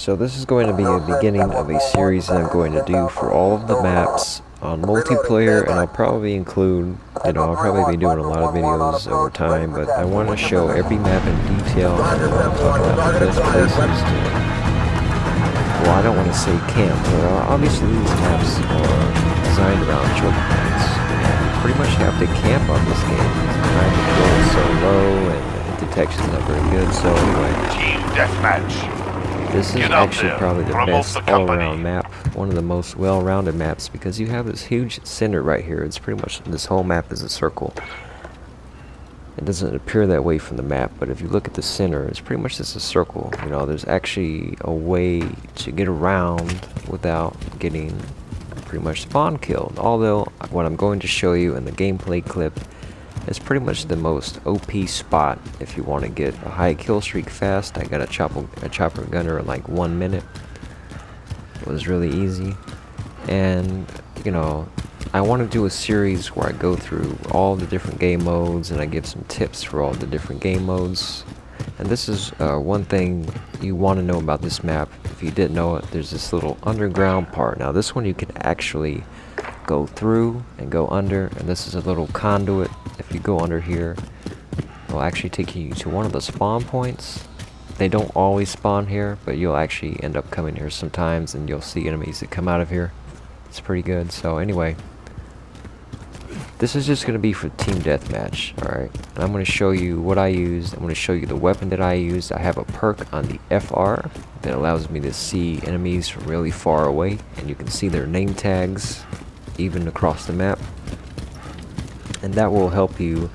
So this is going to be a beginning of a series that I'm going to do for all of the maps on multiplayer, and I'll probably include, I'll probably be doing a lot of videos over time, but I want to show every map in detail, and I want to talk about the best places to, well, I don't want to say camp, but obviously these maps are designed around choke points, and you pretty much have to camp on this game. Time control is so low, and detection's not very good, so anyway. Team deathmatch. This is Get up actually there. probably the Promote best the company. all-around map, one of the most well-rounded maps, because you have this huge center right here. It's pretty much, this whole map is a circle. It doesn't appear that way from the map, but if you look at the center, it's pretty much just a circle. You know, there's actually a way to get around without getting pretty much spawn killed. Although, what I'm going to show you in the gameplay clip is pretty much the most OP spot if you want to get a high kill streak fast. I got a chopper gunner in like 1 minute. It was really easy, and I want to do a series where I go through all the different game modes and I give some tips for all the different game modes. And this is one thing you want to know about this map. If you didn't know it, there's this little underground part. Now this one you can actually go through and go under, and this is a little conduit. If you go under here, it'll actually take you to one of the spawn points. They don't always spawn here, but you'll actually end up coming here sometimes, and you'll see enemies that come out of here. It's pretty good. So anyway, this is just going to be for team deathmatch, alright? And I'm going to show you what I used. I'm going to show you the weapon that I used. I have a perk on the FR that allows me to see enemies from really far away, and you can see their name tags even across the map, and that will help you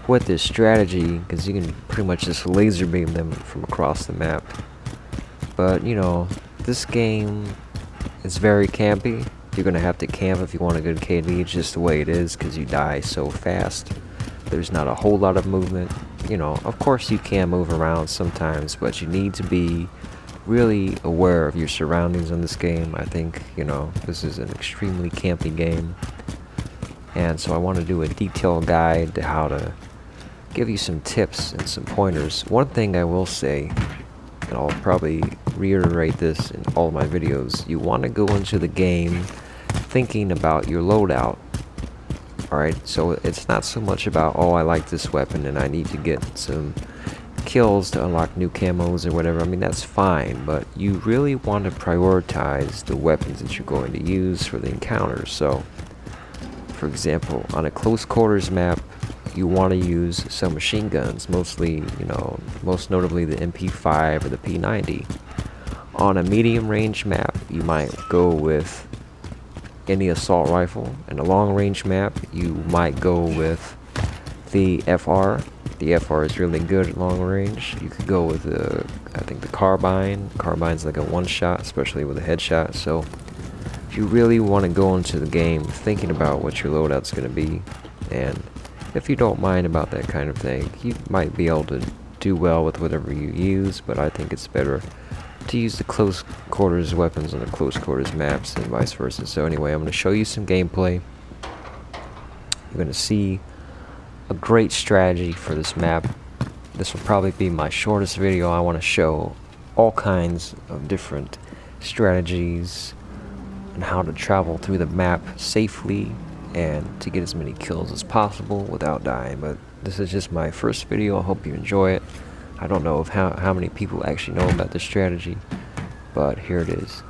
with this strategy, because you can pretty much just laser beam them from across the map. But this game is very campy. You're gonna have to camp if you want a good KD. It's just the way it is, because you die so fast. There's not a whole lot of movement. Of course you can move around sometimes, but you need to be really aware of your surroundings in this game. I think this is an extremely campy game, and so I want to do a detailed guide to how to give you some tips and some pointers. One thing I will say, and I'll probably reiterate this in all of my videos, you want to go into the game thinking about your loadout. Alright, so it's not so much about, oh, I like this weapon and I need to get some kills to unlock new camos or whatever. I mean, that's fine, but you really want to prioritize the weapons that you're going to use for the encounters. So for example, on a close quarters map, you want to use some machine guns, mostly, most notably the MP5 or the P90. On a medium range map, you might go with any assault rifle. In a long range map, you might go with the FR. The FR is really good at long range. You could go with I think the carbine. Carbine's like a one-shot, especially with a headshot. So if you really want to go into the game thinking about what your loadout's going to be, and if you don't mind about that kind of thing, you might be able to do well with whatever you use, but I think it's better to use the close quarters weapons on the close quarters maps and vice versa. So anyway, I'm going to show you some gameplay. You're going to see a great strategy for this map. This will probably be my shortest video. I want to show all kinds of different strategies and how to travel through the map safely and to get as many kills as possible without dying. But this is just my first video. I hope you enjoy it. I don't know how many people actually know about this strategy, but here it is.